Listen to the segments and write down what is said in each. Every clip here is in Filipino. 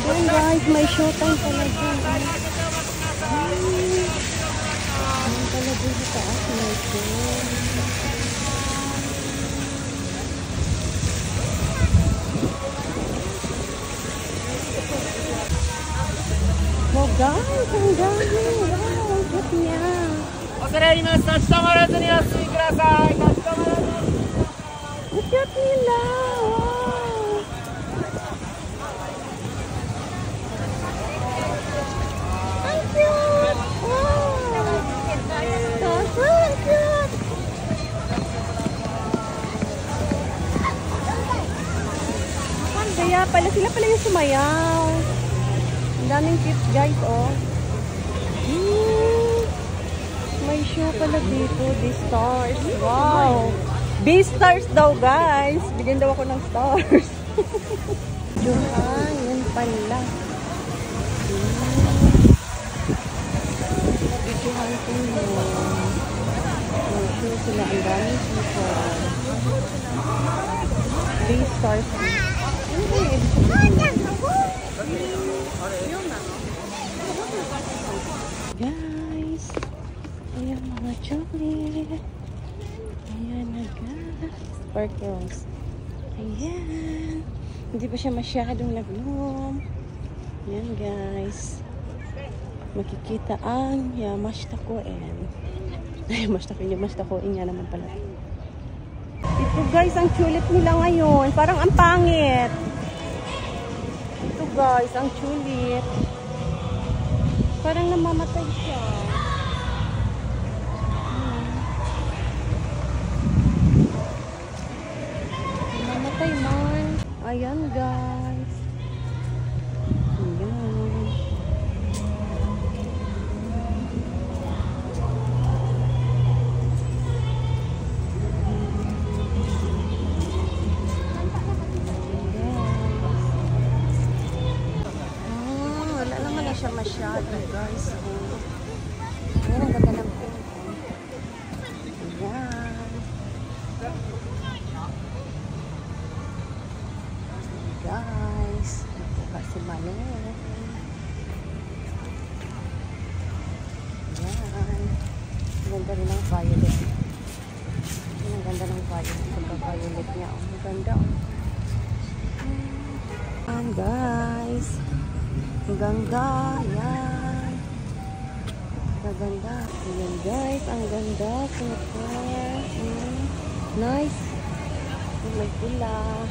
Ayan guys, may showtime pala dyan. Ayan pala dyan sa taas. May show. Oh guys, ang dami. Wow, ang cute niya. 恐れ入ります。立ち止まらずにお進みください。立ち止まらずに。Ang cute nila. Wow. Ang cute. Wow. So cute. Kaya pala, sila pala yung sumayaw. Ang daming cute guys, oh. May show pala dito, B-Stars. Wow! B-Stars daw, guys. Bigyan daw ako ng stars. Johan, yun pala. Johan ko yun. May show sila. Ang daming people. B-Stars. Guys, ayan mga chocolate. Ayan na guys. Sparkles. Ayan. Hindi pa siya masyadong nag-bloom. Ayan guys. Makikita ang Yamashita-koen. Yamashita-koen nga naman pala. Ito guys, ang tulip nila ngayon. Parang ang pangit. Ito guys, ang tulip. Parang namamatay siya. Namamatay man. Ayan guys. Ayan. Siya masyado guys. Ayan, ang ganda ng pink. Ayan. Guys, nakuha si Manu. Ayan. Ang ganda rin ng violet. Ayan, ang ganda ng violet. Ang violet niya. Ang ganda. Ayan guys. Ang ganda, yan. Maganda. Ayan guys, ang ganda. Super. Nice. May pula.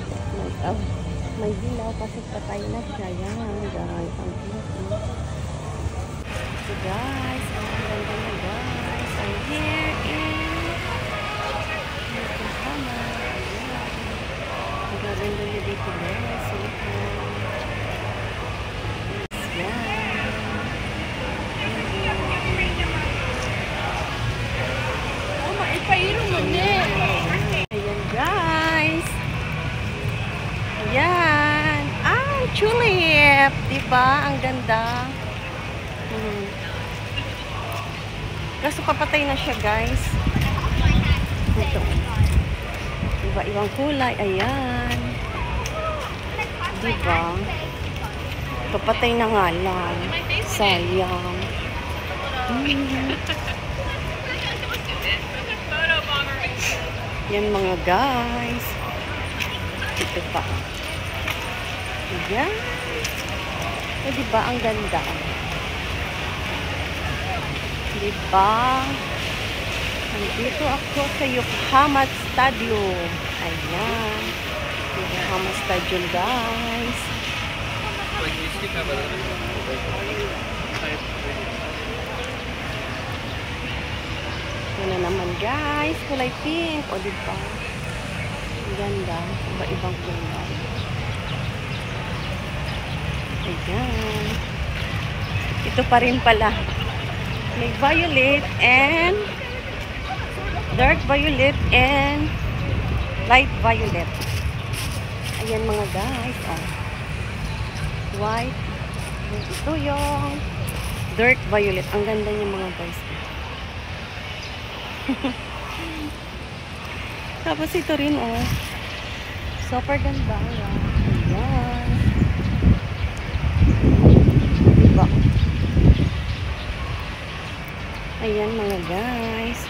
May dilaw kasi patay na siya. Yan guys. Ang cute. So guys, ang ganda na guys. I'm here in Yokohama. Ang ganda na dito guys. Super. Ayan guys. Ayan. Ah, tulip. Diba? Ang ganda. Kaso papatay na siya guys. Ito. Diba? Ibang kulay. Ayan. Diba? Papatay na nga lang. Sayang. Yan mga guys. Ito pa. Yan. O diba ang ganda? Diba? Nandito ako sa Yokohama Stadium. Ayan. Yokohama Stadium guys. Ito na naman guys, kulay pink. O diba? Ganda. Iba-ibang kulay. Ayan. Ito pa rin pala. May violet and dark violet and light violet. Ayan mga guys. Oh. White. Ito yung dark violet. Ang ganda niya mga guys. Tapos ito rin oh. Super ganda. Ayan. guys.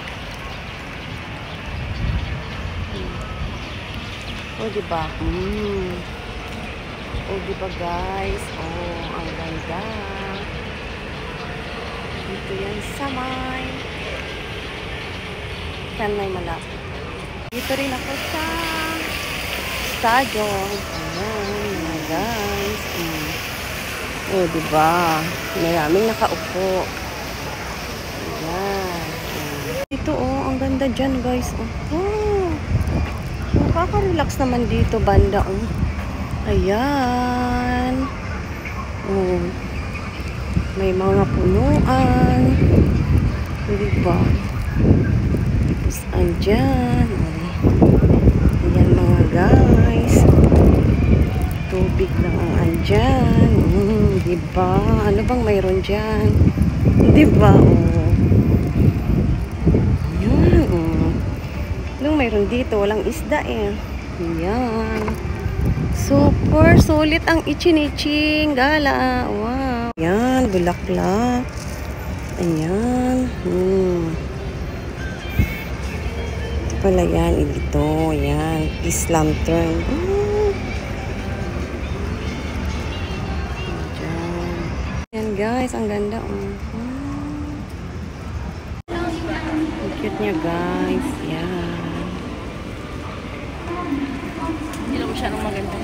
Oh, diba? Oh, diba guys? Oh, ang ganda. Dito yan sa may malapit. Dito rin ako sa stadion. Ayan, mga guys. Oh, diba? Maraming nakaupo. Ayan. Dito, oh, ang ganda dyan, guys. Oh, nakaka-relax naman dito, banda, oh. Ayan. Oh, may mga punuan. Diba? Tapos, andyan. Ayan, mga guys. Tubig lang ang andyan. Diba? Ano bang mayroon dyan? Diba? Oh. Ayan. Oh. Anong mayroon dito? Walang isda eh. Ayan. Super sulit ang ichiniching gala. Wow. Ayan. Bulaklak. Ayan. Ito pala yan. Ito. Ayan. Peace lantern. Ayan guys, ang ganda. Ang cute niya guys. Yan. Hindi lang masyadong maganda.